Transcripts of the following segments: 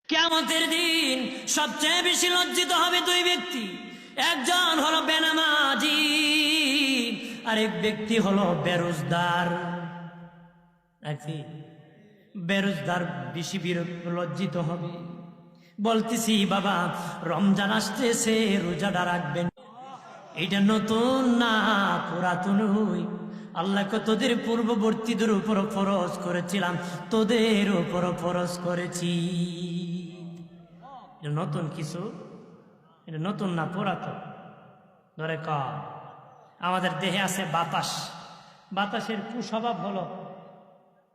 কিয়ামতের দিন সবচেয়ে বেশি লজ্জিত হবে দুই ব্যক্তি, একজন হলো বেনামাজি, আরেক ব্যক্তি হলো বেরোজগার। বেরোজগার বেশি লজ্জিত হবে। বলতেছি বাবা, রমজান আসতেছে, রোজাটা রাখবেন। এটা নতুন না পুরাতন? আল্লাহকে তোদের পূর্ববর্তীদের উপর ফরজ করেছিলাম, তোদের উপর ফরজ করেছি। এটা নতুন কিছু? এটা নতুন না পুরাতন? ধরে ক আমাদের দেহে আছে বাতাস। বাতাসের কুস্বভাব হলো,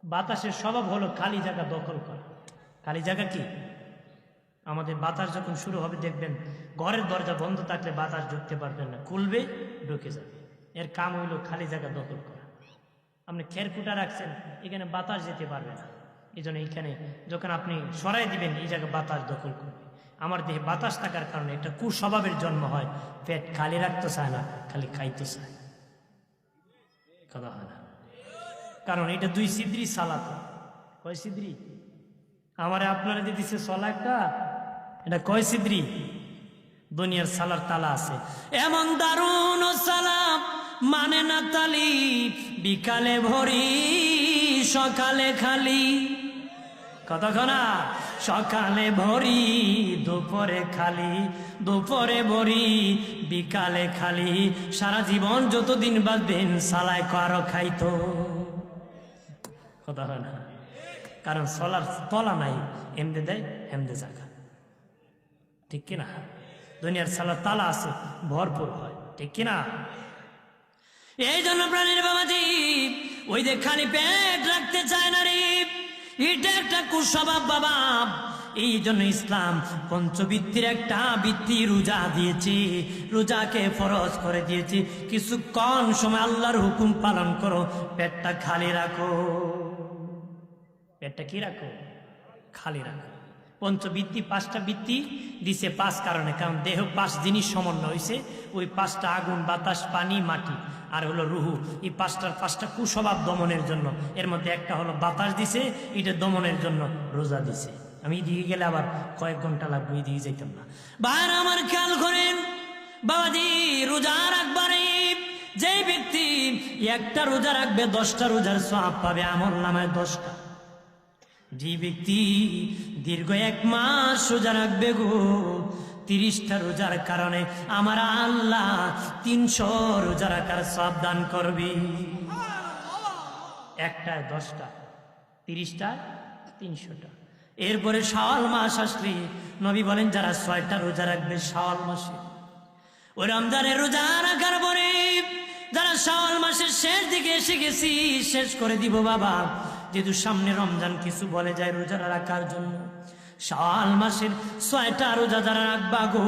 বাতাসের স্বভাব হলো খালি জায়গা দখল করা। খালি জায়গা কি? আমাদের বাতাস যখন শুরু হবে দেখবেন ঘরের দরজা বন্ধ থাকলে বাতাস ঢুকতে পারবেন না, খুলবে ঢুকে যাবে। এর কাম হইল খালি জায়গা দখল করা। আপনি খেরকুটা রাখছেন, এখানে বাতাস যেতে পারবে না, এই জন্য এইখানে যখন আপনি সরাই দিবেন এই জায়গায় বাতাস দখল করবে। আমার দেহে বাতাস থাকার কারণে একটা কুস্বভাবের জন্ম হয়, পেট খালি রাখতে চায় না, খালি খাইতে চায়। কথা হয় না? কারণ এটা দুই সিদ্রি সালাত। কয় সিদ্রি? আমারে আপনারা যে দিচ্ছে সলা একটা, এটা কয় সিদ্রি? দুনিয়ার সালার তালা আছে এমন দারুণ সালাম, মানে না তালি, বিকালে ভরি সকালে খালি। কতক্ষণা? সকালে ভরি দুপুরে খালি, দুপুরে ভরি বিকালে খালি। সারা জীবন যতদিন বাঁচবেন সালায় কারো খাইতো। কথা হয় না? কারণ সলার তলা নাই, এমদে দেয় এমদে জায়গা। ঠিক কিনা? দুনিয়ার সালার তালা আছে, ভরপুর হয়। ঠিক কিনা? এই জন্য প্রাণীর বাবাজি ওই যে খালি পেট রাখতে চায় না রে, এটা একটা কুস্বভাব বাবা। এই জন্য ইসলাম পঞ্চবৃত্তির একটা বৃত্তি রোজা দিয়েছে, রোজাকে ফরজ করে দিয়েছে। কিছুক্ষণ সময় আল্লাহর হুকুম পালন করো, পেটটা খালি রাখো। পেটটা কি রাখো? খালি রাখো। পঞ্চবৃত্তি পাঁচটা বৃত্তি দিছে পাঁচ কারণে, কারণ দেহ পাঁচ জিনিস সমন্বয় হয়েছে। ওই পাঁচটা আগুন, বাতাস, পানি, মাটি আর হলো রুহু, এই পাঁচটা কুস্বভাব দমনের জন্য। এর মধ্যে একটা হলো বাতাস দিছে, এটা দমনের জন্য রোজা দিছে। আমি এদিকে গেলে আবার কয়েক ঘন্টা লাগবে, এদিকে যেতাম না। বাইরে আমার খেয়াল করেন বাবাজি, রোজা রাখবারে যে ব্যক্তি একটা রোজা রাখবে 10টা রোজার সওয়াব পাবে, আমল নামায় 10টা। যে ব্যক্তি দীর্ঘ 1 মাস রোজা রাখবে গো, 30টা রোজার কারণে আমার আল্লাহ 300 রোজা রাখার সওয়াব দান করবে। একটায় 10টা, 30টা 300টা। এরপরে শাওয়াল মাস আসলে নবী বলেন যারা 6টা রোজা রাখবে শাওয়াল মাসে, ওই রমজানের রোজা রাখার পরে যারা শাওয়াল মাসের শেষ দিকে এসে গেছি, শেষ করে দিব বাবা। যেহেতু সামনে রমজান কিছু বলে যায় রোজা রাখার জন্য, শাওয়াল মাসের 6টা রোজা যারা রাখবা গো,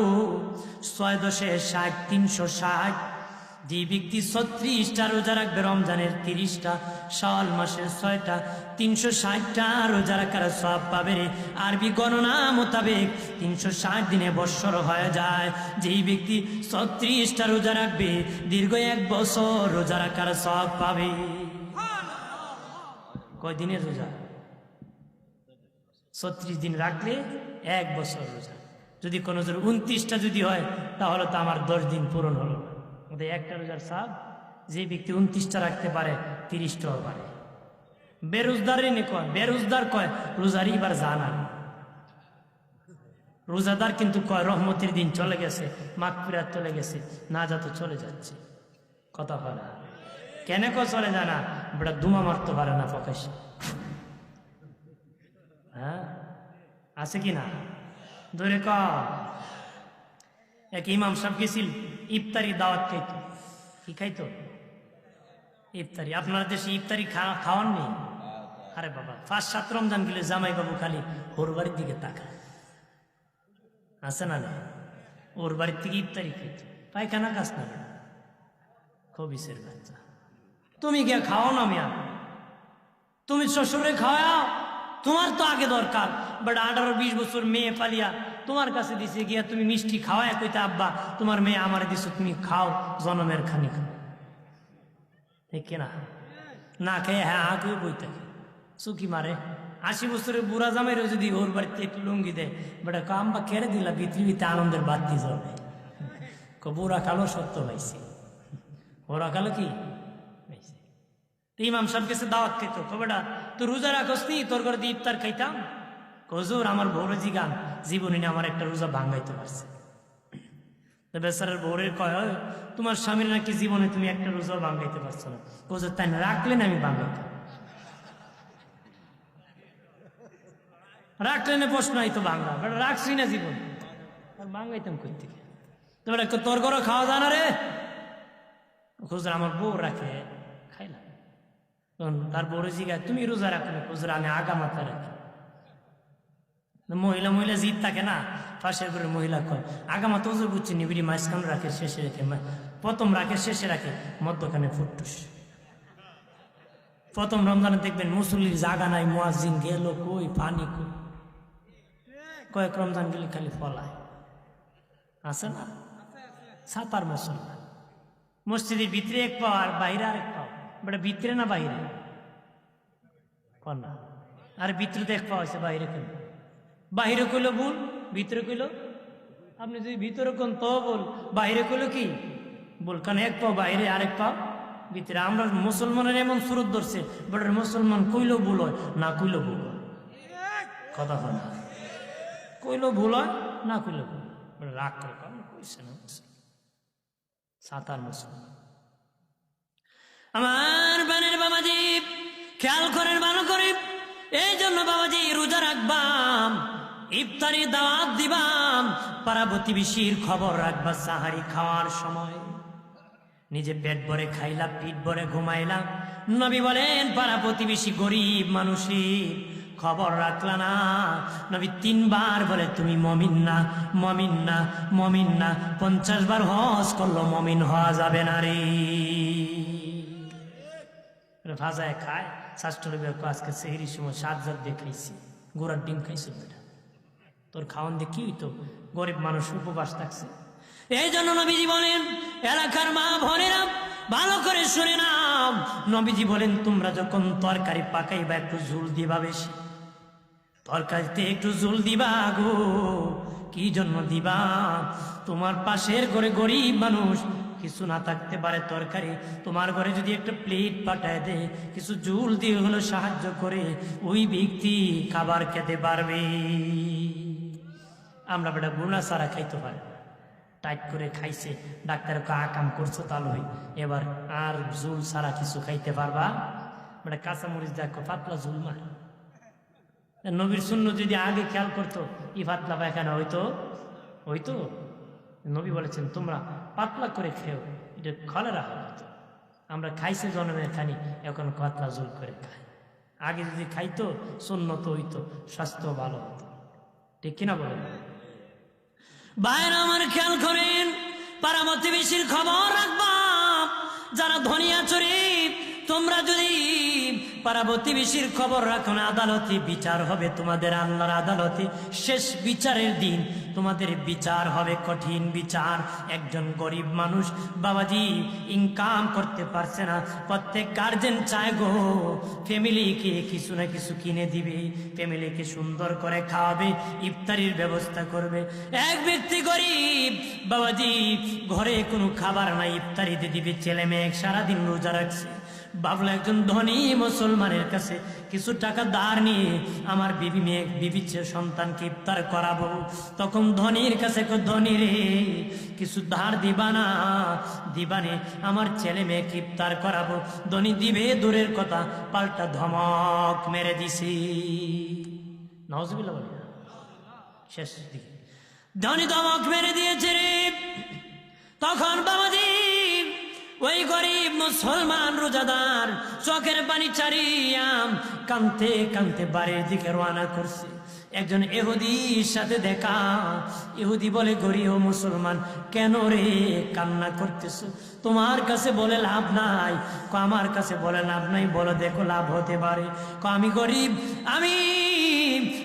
6 দশে 60, 360। যে ব্যক্তি 36টা রোজা রাখবে রমজানের 30টা, শাওয়াল মাসের 6টা, 360টা রোজা রাখার সওয়াব পাবে রে। আরবি গণনা মোতাবেক 360 দিনে বৎসর হয়ে যায়। যেই ব্যক্তি 36টা রোজা রাখবে দীর্ঘ 1 বছর রোজা রাখার সওয়াব পাবে। কয় দিনের রোজা? 36 দিন রাখলে 1 বছর রোজা। যদি কোনো 29টা যদি হয় তাহলে তো আমার 10 দিন পূরণ হলো না। একটা রোজার সওয়াব যে ব্যক্তি 29টা রাখতে পারে 30টাও পারে। বেরোজগারের কয়, বেরোজগার কয় রোজার এবার জানা। রোজাদার কিন্তু কয় রহমতের দিন চলে গেছে, মাগফিরাত চলে গেছে, না যা তো চলে যাচ্ছে। কথা বলে কেন কয় চলে যায় না? বেটা ধুমা মারতে পারে না প্রকাশ্যে। হ্যাঁ আছে কি না? ধরে ক এক ইমাম সাহেব গেছিল ইফতারি দাওয়াত খাইতো। কি খাইতো? ইফতারি। আপনার দেশে ইফতারি খাওয়ান নেই? আরে বাবা, 5-7 রমজান গেলে জামাই বাবু খালি ওর বাড়ির দিকে তাকায়, আছে না? ওর বাড়ির থেকে ইফতারি খাইতো, পায়খানা কাজ না। খবিসের বাচ্চা, তুমি গিয়া খাও না মিয়া, তুমি শ্বশুরে খাওয়াও, তোমার তো আগে দরকার। বাট 18-20 বছর মেয়ে পালিয়া তোমার কাছে দিছে, গিয়া তুমি মিষ্টি খাওয়ায় কইতে আব্বা তোমার মেয়ে আমার দিছো, তুমি খাও জনমের খানি খাও। ঠিক কিনা? না খেয়ে হ্যাঁ আগে বইতে সুখী মারে। 80 বছরের বুড়া জামাইরও যদি ওর বাড়িতে একটু লুঙ্গি দেয়, বেটা কাম্বা কেড়ে দিলা পৃথিবীতে আনন্দের বাড়তি যাবে। বুড়া কালো সত্য পাইছি, ওরা কালো কি পাইছে। ইমাম সাহেব কাছে দাওয়াত খেত, বেটা তুই রোজা রাখস নি, তোর ঘরে দিয়ে ইফতার খাইতাম। হুজুর আমার বউরে জিগান, জীবনে আমার একটা রোজা ভাঙাইতে পারছে। বেচারের বউরের কয়, তোমার স্বামীর নাকি জীবনে তুমি একটা রোজা ভাঙাইতে পারছো না। হুজুর তাই না, রাখলেন আমি ভাঙাইতাম। রাখলেন প্রশ্ন নাই তো ভাঙা, রাখছি না জীবন, আর ভাঙাইতাম কই থেকে? তোর ঘরে খাওয়া যায় না রে? হুজুর আমার বউ রাখে, খাইলাম। তার বউরে জিগায়, তুমি রোজা রাখো না? হুজুর আমি আগা মাথা রাখি। মহিলা মহিলা জিদ থাকে না, পাশের করে মহিলা কয় আগামা তো বুঝছি নিবিড়ি মাঝখান রাখে, শেষে রেখে, প্রথম রাখে শেষে রাখে, মধ্যখানে ফুটটুস। প্রথম রমজানে দেখবেন মুসল্লির জাগা নাই, মুয়াজ্জিন গেল কই, পানি কই, কয়েক রমজান গেলে খালি ফলায় আছে না। সাতার মুসলমান মসজিদের ভিতরে এক পাও আর বাইরে আরেক পাও, বেটা ভিতরে না বাইরে কন্যা, আর ভিতরে তো এক পাও আছে, বাইরে কেন? বাহিরে কইলো ভুল, ভিতরে কইলো, আপনি যদি ভিতরে কোন তো বল, বাহিরে কইলো কি বল, কারণ এক পাও বাইরে আরেক পাও ভিতরে। আমরা মুসলমানের এমন সুরত ধরছে, বেটার মুসলমান কইলো ভুল হয় না কইলো ভুল হয়, কথা হয় না, কইলো ভুল হয় না কইলো ভুল, রাগ করে কইছে না। সাতার মুসলমান আমার বানের বাবাজি খেয়াল করেন, ভালো করে। এই জন্য বাবাজি রোজা রাখবাম, ইফতারি দাওয়াত দিবাম, পাড়া প্রতিবেশীর খবর রাখবা। সাহারি খাওয়ার সময় নিজে পেট ভরে খাইলা, পিঠ ভরে ঘুমাইলা। নবী বলেন পাড়া প্রতিবেশী গরিব মানুষের খবর রাখলা না। নবী 3 বার বলে তুমি মমিন না, মমিন না, মমিন না। 50 বার হজ করলো, মমিন হওয়া যাবে না রে। ভাজায় খায়, শাস্ত্রী আজকে সেহরির সময় 7 জাত দিয়ে খাইছি, গোড়ার ডিম খাইছো বেটা, তোর খাওয়ান দিয়ে কি হইতো? গরিব মানুষ উপবাস থাকছে। এই জন্য নবীজি বলেন এলাকার মা বোনেরা ভালো করে শুনে নাও, নবীজি বলেন তোমরা যখন তরকারি পাকাইবা একটু ঝুল দিবা, বেশি তরকারিতে একটু ঝুল দিবা গো। কি জন্য দিবা? তোমার পাশের ঘরে গরিব মানুষ কিছু না থাকতে পারে তরকারি, তোমার ঘরে যদি একটা প্লেট পাঠায় দে, কিছু ঝুল দিয়ে হলো সাহায্য করে, ওই ব্যক্তি খাবার খেতে পারবে। আমরা বেটা গুনা সারা খাইতে পারি, টাইট করে খাইছে, ডাক্তার আকাম করছো তাহলে এবার আর ঝুল সারা কিছু খাইতে পারবা? বেটা কাঁচামরিচ দেখো, পাতলা ঝুল মার। নবীর শূন্য যদি আগে খেয়াল করতো, ই পাতলা পায়খানা হইতো হইতো। নবী বলেছেন তোমরা পাতলা করে খেও, এটা খলেরা হতো। আমরা খাইছে জন্মের খানি, এখন পাতলা ঝোল করে খাই। আগে যদি খাইতো সুন্নত হইতো, স্বাস্থ্য ভালো হতো, ঠিক কিনা বলেন? বাইরে আমার খেয়াল করেন, পাড়া প্রতিবেশীর খবর রাখবা। যারা ধনিয়া চরিত, তোমরা যদি পাড়া প্রতিবেশীর খবর রাখো না, আদালতে বিচার হবে তোমাদের, আল্লাহর আদালতে শেষ বিচারের দিন তোমাদের বিচার হবে, কঠিন বিচার। একজন গরিব মানুষ বাবাজি ইনকাম করতে পারছে না, প্রত্যেক গার্জেন চায় গো ফ্যামিলিকে কিছু না কিছু কিনে দিবে, ফ্যামিলিকে সুন্দর করে খাওয়াবে, ইফতারির ব্যবস্থা করবে। এক ব্যক্তি গরিব বাবাজি, ঘরে কোনো খাবার নাই, ইফতারিতে দিবে, ছেলে মেয়ে সারাদিন রোজা রাখছে। ভাবলো একজন ধনী মুসলমানের কাছে কিছু টাকা ধার নিয়ে আমার বিবি সন্তানকে ইফতার করাবো। তখন ধনীর কাছে, ধনী রে কিছু ধার দিবা না? দিবানে, আমার ছেলে মেয়েকে ইফতার করাবো। ধনী দিবে দূরের কথা, পাল্টা ধমক মেরে দিছি। নাউজুবিল্লাহ বলি না, শেষ দিকে ধনী ধমক মেরে দিয়েছে রে। তখন বাবাজি ওই গরিব মুসলমান রোজাদার চোখের পানি ছাড়িয়া কাঁদতে কাঁদতে বাড়ির দিকে রওনা করছে। একজন ইহুদির সাথে দেখা। ইহুদি বলে, গরিব মুসলমান কেন রে কান্না করতেছ? তোমার কাছে বলে লাভ নাই। আমার কাছে বলে লাভ নাই। বলো দেখো লাভ হতে পারে। আমি গরিব, আমি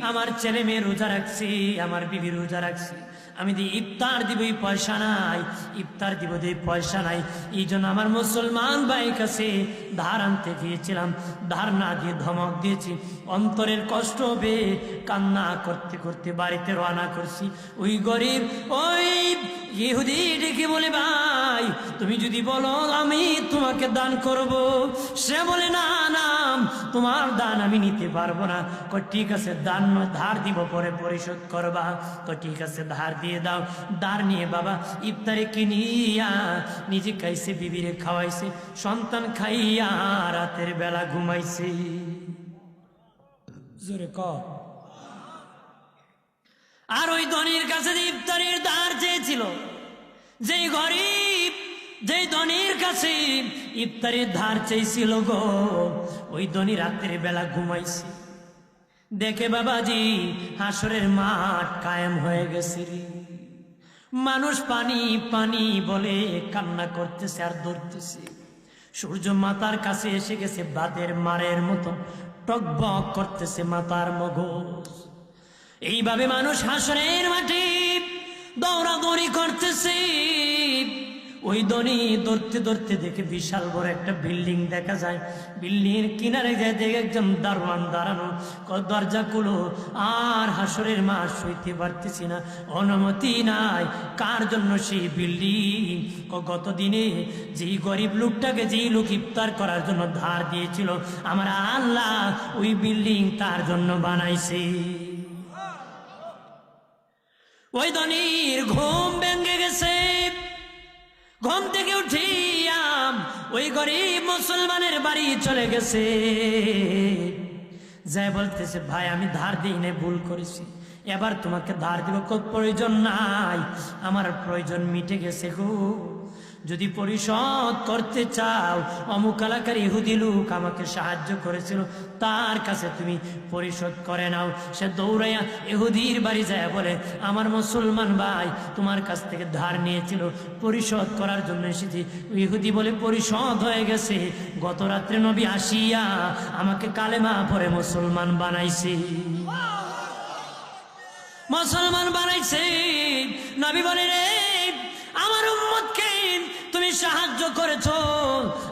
আমার ছেলে মেয়ে রোজা রাখছি, আমার বিবি রোজা রাখছি, আমি দি ইফতার দিব পয়সা নাই, ইফতার দিব দি পয়সা নাই। এই জন্য আমার মুসলমান ভাই কাছে ধার আনতে গিয়েছিলাম, ধার না দিয়ে ধমক দিয়েছি, অন্তরের কষ্ট পেয়ে কান্না করতে করতে বাড়িতে রওনা করছি। ওই গরিব ওই ইহুদি ডেকে বলে, ভাই তুমি যদি বলো আমি তোমাকে দান করব, সে বলে না না তোমার দান আমি নিতে পারবো না। ঠিক আছে দান ধার দিব পরে পরিশোধ করবা। ঠিক আছে ধার দিয়ে দাও। ধার নিয়ে বাবা ইফতারে কিনিয়া নিজে খাইছে, বিবিরে খাওয়াইছে, সন্তান খাইয়া রাতের বেলা ঘুমাইছে। জোরে কর। আর ওই ধনীর কাছে ইফতারের ধার চেয়েছিল, যেই গরিব যেই ধনীর কাছে ইফতারের ধার চেয়েছিল গো, ওই ধনী রাতের বেলা ঘুমাইছে। দেখে বাবাজি হাসরের মাঠ কায়েম হয়ে গেছে রে। মানুষ পানি পানি বলে কান্না করতেছে আর ধরতেছে। সূর্য মাথার কাছে এসে গেছে, বাদের মারের মতো টকবক করতেছে মাথার মগজ। এইভাবে মানুষ হাসরের মাঠে দৌড়াদৌড়ি করতেছে। ওই দনি ধরতে ধরতে দেখে বিশাল বড় একটা বিল্ডিং দেখা যায়। বিল্ডিং এর কিনারে যায় দেখে একজন দারোয়ান দাঁড়ানো, দরজা খুলো। আর হাসরের মাঠ সইতে পারতেছি না, অনুমতি নাই। কার জন্য সেই বিল্ডিং? গত দিনে যেই গরিব লোকটাকে যেই লোক ইফতার করার জন্য ধার দিয়েছিল, আমার আল্লাহ ওই বিল্ডিং তার জন্য বানাইছে। ওই ধনীর ঘুম ভেঙে গেছে। ঘুম থেকে উঠিয়া ওই গরিব মুসলমানের বাড়ি চলে গেছে। যাই বলতেছে, ভাই আমি ধার দিই না, ভুল করেছি, এবার তোমাকে ধার দিব। প্রয়োজন নাই, আমার প্রয়োজন মিটে গেছে গো। যদি পরিশোধ করতে চাও, অমুক এলাকার ইহুদি লোক আমাকে সাহায্য করেছিল, তার কাছে তুমি পরিশোধ করে নাও। সে দৌড়াইয়া ইহুদির বাড়ি যায় বলে, আমার মুসলমান ভাই তোমার কাছ থেকে ধার নিয়েছিল, পরিশোধ করার জন্য এসেছি। ইহুদি বলে, পরিশোধ হয়ে গেছে, গত রাত্রে নবী আসিয়া আমাকে কালেমা পড়ে মুসলমান বানাইছে। মুসলমান বানাইছে। নবী বলে, রে আমার উম্মতকে তুমি সাহায্য করেছো,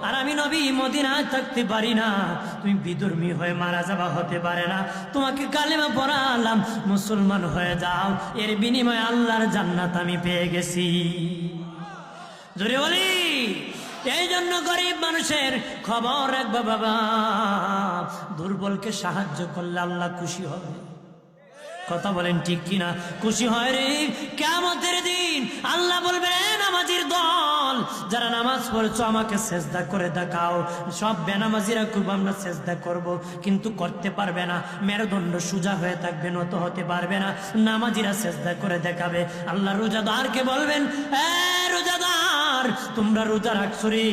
আর আমি নবী মদিনায় থাকতে পারি না, তুমি বিধর্মী হয়ে মারা যাবা, হতে পারে না। তোমাকে কালেমা পড়ালাম, মুসলমান হয়ে যাও, এর বিনিময়ে আল্লাহর জান্নাত আমি পেয়ে গেছি। জোরে বলি। এই জন্য গরিব মানুষের খবর রাখবা বাবা, দুর্বলকে সাহায্য করলে আল্লাহ খুশি হবে। কথা বলেন ঠিক কিনা? খুশি হয় রে। কিয়ামতের দিন আল্লাহ বলবেন, নামাজির দল যারা নামাজ পড়ছো আমাকে সেজদা করে দেখাও। সব বেনামাজিরা খুব আমরা সেজদা করব, কিন্তু করতে পারবে না, মেরুদণ্ড সোজা হয়ে থাকবে, নত হতে পারবে না। নামাজিরা সেজদা করে দেখাবে। আল্লাহ রোজাদারকে বলবেন, রোজাদার তোমরা রোজা রাখছো রে,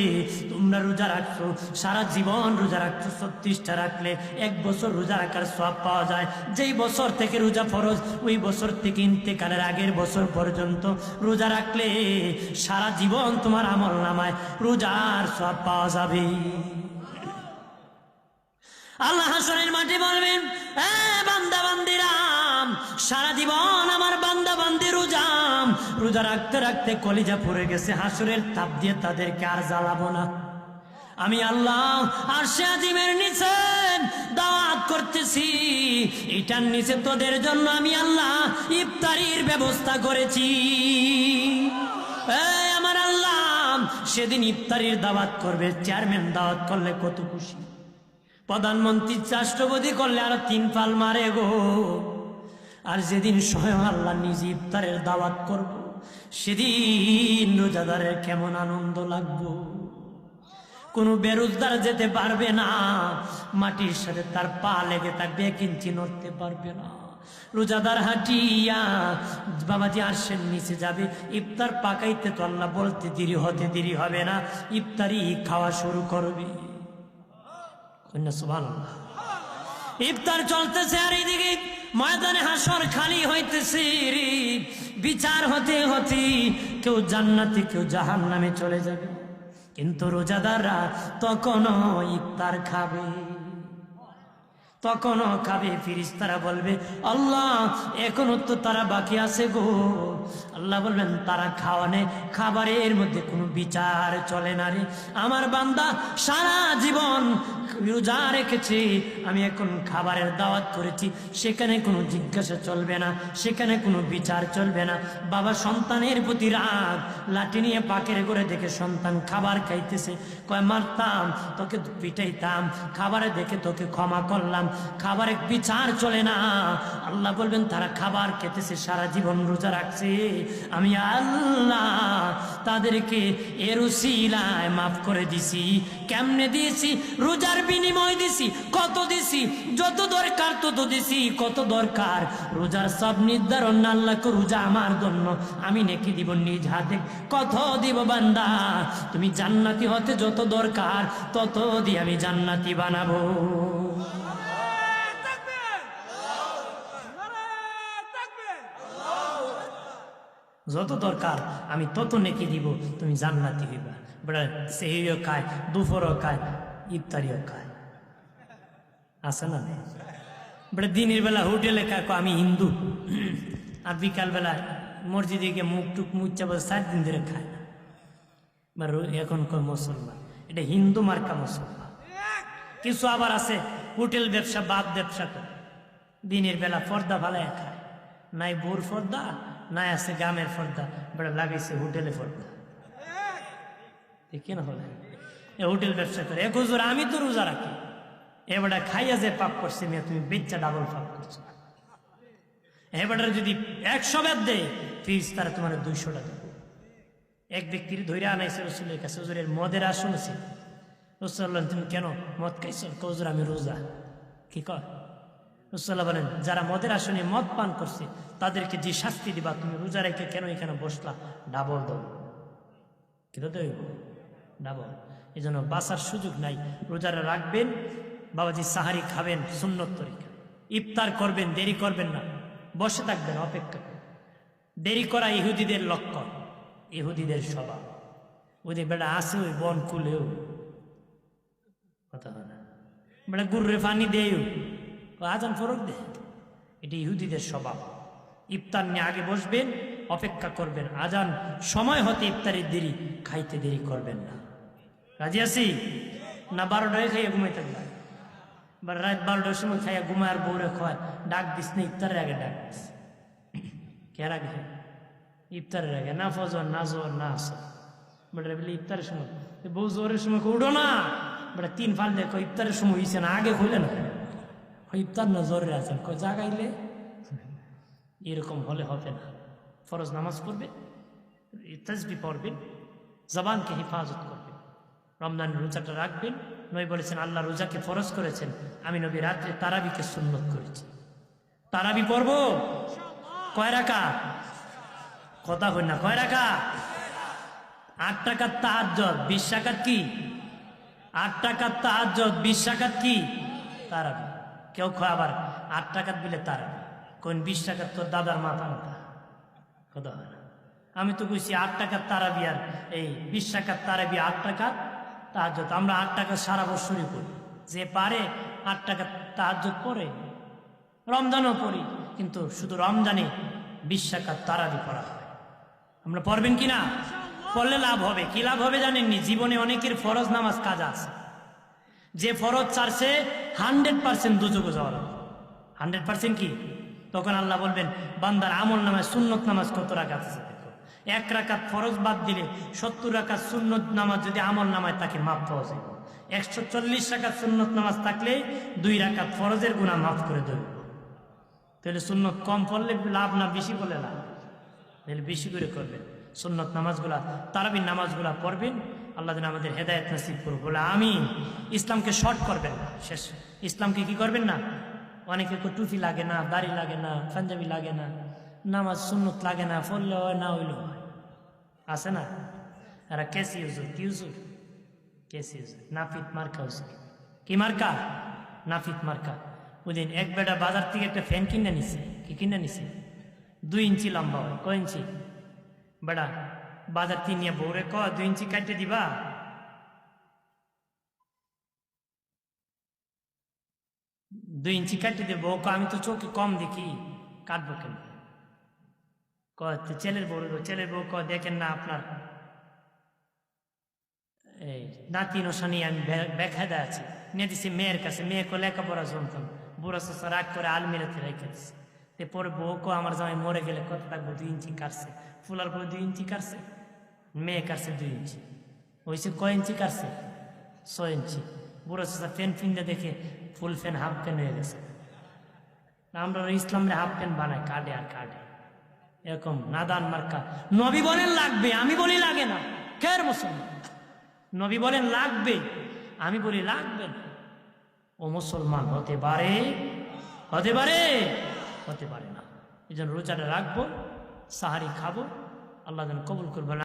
তোমরা রোজা রাখছো, সারা জীবন রোজা রাখছো। 36টা রাখলে 1 বছর রোজা রাখার সওয়াব পাওয়া যায়। যেই বছর থেকে রোজা ফরজ, ওই বছর থেকে ইন্তেকালের আগের বছর পর্যন্ত রোজা রাখলে সারা জীবন তোমার আমল নামায় রোজার সওয়াব পাওয়া যাবে। আল্লাহ হাসরের মাঠে বলবেন, বান্দা বান্দিরা, সারা জীবন আমার বান্দা বান্দি রোজা রাখতে রাখতে কলিজা পড়ে গেছে, হাসরের তাপ দিয়ে তাদেরকে আর জ্বালাবো না। আমি আল্লাহ আরশে আজিমের নিচে দাওয়াত করতেছি, এটার নিচে তোদের জন্য আমি আল্লাহ ইফতারির ব্যবস্থা করেছি। আমার আল্লাহ সেদিন ইফতারির দাওয়াত করবে। চেয়ারম্যান দাওয়াত করলে কত খুশি, প্রধানমন্ত্রী রাষ্ট্রপতি করলে আরো 3 পাল মারে গো। আর যেদিন স্বয়ং আল্লাহ নিজে ইফতারের দাওয়াত করব, সেদিন রোজাদারের কেমন আনন্দ লাগবে। কোনো বেরোজগার যেতে পারবে না, মাটির সাথে তার পা লেগে থাকবে, 1 ইঞ্চি নড়তে পারবে না। রোজাদার হাঁটিয়া বাবাজি আরশের নিচে যাবে। ইফতার পাকাইতে তো আল্লাহ বলতে দেরি হবে না, ইফতারি খাওয়া শুরু করবে। সুবহানাল্লাহ। ইফতার চলতেছে, আর এইদিকে ময়দানে হাসর খালি হইতেছে। বিচার হতে হতে কেউ জান্নাতে কেউ জাহান্নামে চলে যাবে, কিন্তু রোজাদাররা তখনও ইফতার খাবে, তখনও খাবে। ফেরেশতারা বলবে আল্লাহ এখনো তো তারা বাকি আছে গো। আল্লাহ বলবেন তারা খাওয়ানে খাবারের মধ্যে কোনো বিচার চলে না রে। আমার বান্দা সারা জীবন রোজা রেখেছে, আমি এখন খাবারের দাওয়াত করেছি, সেখানে কোনো জিজ্ঞাসা চলবে না, সেখানে কোনো বিচার চলবে না। বাবা সন্তানের প্রতি রাগ, লাঠি নিয়ে পাকের করে দেখে সন্তান খাবার খাইতেছে, কয় মারতাম তোকে, পিটাইতাম, খাবারে দেখে তোকে ক্ষমা করলাম, খাবারে বিচার চলে না। আল্লাহ বলবেন তারা খাবার খেতেছে, সারা জীবন রোজা রাখছে, আমি আল্লাহ তাদেরকে এর উসিলায় মাফ করে দিছি। কেমনে দিয়েছি? রোজার বিনিময় দিছি। কত দিছি? যত দরকার তত দিছি। কত দরকার? রোজার সব নির্ধারণ আল্লাহকে, রোজা আমার জন্য, আমি নেকি দিব নিজ হাতে। কত দিব বান্দা? তুমি জান্নাতি হতে যত দরকার তত দিয়ে আমি জান্নাতি বানাবো। যত দরকার আমি তত নেকি দিব, তুমি জান্নাতি হইবা। বেটা সেহরিও খায়, দুপুরও খায়, ইফতারিও খায়, আছে না? বেটা দিনের বেলা হোটেলে খায় আমি হিন্দু, আর বিকাল বেলা মসজিদে গিয়ে মুখ টুক মুচ্চা বলে 4 দিন ধরে খায় না। এখন কয় মুসলমান, এটা হিন্দু মার্কা মুসলমান। কিছু আবার আছে হোটেল ব্যবসা বাদ ব্যবসা করে, দিনের বেলা পর্দা ফালায় খায়, নাই বোর পর্দা, নাই আছে গ্রামের পর্দা, বেটা লাগাইছে হোটেলে পর্দা। কেন হলে হোটেল ব্যবসা করে? এক হুজুর আমি তো রোজা রাখি, এবারে খাইয়া যে পাপ করছে মেয়ে, তুমি বেচ্চা ডাবল পাপ করছো। এবারে যদি 100 বেদ দেয় ফেরেশতারা তোমার 200 টাকা। এক ব্যক্তির ধৈর্য আনাইছে রসুলের কাছে, হুজুরের মদের আসন আছে। রসুল্লাহ তুমি কেন মদ খাইছো? হুজুর আমি রোজা। কি কয়? রসুল্লাহ বলেন যারা মদের আসনে মদ পান করছে তাদেরকে যে শাস্তি দিবা, তুমি রোজা রেখে কেন এখানে বসলা? ডাবল দাও। কিন্তু দেব ডাবল। এই জন্য বাঁচার সুযোগ নাই। রোজারা রাখবেন, বাবাজি সাহারি খাবেন সুন্নত তরিকা, ইফতার করবেন, দেরি করবেন না, বসে থাকবেন, অপেক্ষা করবেন। দেরি করা ইহুদিদের লক্ষণ, ইহুদিদের স্বভাব। ওদের বেটা আসে ওই বন কুলেও কথা হয় না, বেটা গুররে পানি দেও, আজান ফরক দে, এটা ইহুদিদের স্বভাব। ইফতার নিয়ে আগে বসবেন, অপেক্ষা করবেন, আজান সময় হতে ইফতারের দেরি, খাইতে দেরি করবেন না। রাজি আছি না? 12টায় খাইয়া ঘুমাই থাকবে, বা রাত 12টার সময় খাইয়া ঘুমায়, আর বউরে খায়, ডাক দিস না ইফতারের আগে, ডাক দিস কে আগে? ইফতারের আগে, না ফজর না জোর না আসর। বেটা বলে ইফতারের সময়, বউ জোরের সময় উঠো না, বেটা 3 ফাল দেখো ইফতারের সময় হয়েছে না, আগে হইলে না, ইফতার না জোরে আছেন, কয় জাগাইলে। এরকম হলে হবে না। ফরজ নামাজ পড়বে, তাসবিহ পড়বেন, জবানকে হেফাজত করবেন, রমজানের রোজাটা রাখবেন। নবী বলেছেন আল্লাহ রোজাকে ফরজ করেছেন, আমি নবী রাত্রে তারাবিকে সুন্নত করেছি। তারাবি পড়ব কয় রাকাত? কথা হই না, কয় রাকাত? 8 রাকাত তাহাজ্জুদ, 20 রাকাত কি? 8 রাকাত তাহাজ্জুদ, 20 রাকাত কি? তারাবি। কেউ কয় আবার 8 রাকাত বিলে তারাবি, কোন 20 রাকাত তোর দাদার মাথা মাথা, কথা হয় না। আমি তো কইছি 8 রাকাত তারাবি, আর এই 20 রাকাত তারাবি, 8 রাকাত তাহাজ্জুদ। আমরা 8 রাকাত সারা বছরই পড়ি, যে পারে 8 রাকাত তাহাজ্জুদ পড়ে, রমজানও পড়ি, কিন্তু শুধু রমজানে 20 রাকাত তারাবি পড়া হয়। আমরা পড়বেন কিনা? পড়লে লাভ হবে। কি লাভ হবে জানেননি? জীবনে অনেকের ফরজ নামাজ কাজা আছে, যে ফরজ ছাড়ছে 100% দুজকে যাওয়ার, 100% কি? তখন আল্লাহ বলবেন বান্দার আমল নামায় সুন্নত নামাজ কত রাকাত আছে দেখো। 1 রাকাত ফরজ বাদ দিলে 70 রাকাত সুন্নত নামাজ যদি আমল নামায় তাকে মাফ পাওয়া যায়। 140 রাকাত সুন্নত নামাজ থাকলে 2 রাকাত ফরজের গুনাহ মাফ করে দেবে। তাহলে সুন্নত কম পড়লে লাভ না বেশি পড়লে লাভ? তাহলে বেশি করে করবেন সুন্নত নামাজগুলা, তারাবির নামাজগুলা পড়বেন। আল্লাহ যেন আমাদের হেদায়েত নসিব করুক, বলে আমিন। ইসলামকে শর্ট করবেন না, শেষ। ইসলামকে কি করবেন না? অনেকে টুপি লাগে না, দাড়ি লাগে না, পাঞ্জাবি লাগে না, নামাজ সুন্নত লাগে না, পড়লে হয় না হইলেও হয়, আছে না? এরা কেসি হুজুর, কি হুজুর? কেসি হুজুর, নাফিত মার্কা হুজুর। কি মার্কা? নাফিত মার্কা। ওই দিন এক বেটা বাজার থেকে একটা ফ্যান কিনে নিছে। কি কিনে নিছে? 2 ইঞ্চি লম্বা হয়। কয় ইঞ্চি? বেটা বাজার থেকে নিয়ে বউরে কয় 2 ইঞ্চি কাটতে দিবা? 2 ইঞ্চি কাটি দেবো, আমি তো চোখে কম দেখি, কাটবো কেন? ছেলের বউ দেখেন না আপনার এই নাতি নশানি আমি বেখায়দা আছি, নিয়ে দিছি মেয়ের কাছে, মেয়েকে লেখাপড়া জমতাম, বুড়া চোষা রাগ করে আলমিরাতে রেখে দিচ্ছে। পরে বউকে আমার জামাই মরে গেলে কত থাকবো, 2 ইঞ্চি কাটছে, ফুলার পরে 2 ইঞ্চি কাটছে, মেয়ে কাটছে 2 ইঞ্চি, হয়েছে কয় ইঞ্চি কাটছে? 6 ইঞ্চি। বুড়া চোষা ফ্যান ফিনতে দেখে ফুল ফ্যান হাফ প্যান্ট হয়ে গেছে। আমরা ইসলামে হাফ প্যান্ট বানাই, কাটে আর কাটে, এরকম নাদান মার্কা। নবী বলেন লাগবে, আমি বলি লাগে না। খের মুসলমান, নবী বলেন লাগবে, আমি বলি লাগবে না। ও মুসলমান হতে পারে, হতে পারে, হতে পারে না। এই জন্য রোজাটা রাখবো, সাহারি খাবো, আল্লাহ যেন কবুল করবেন।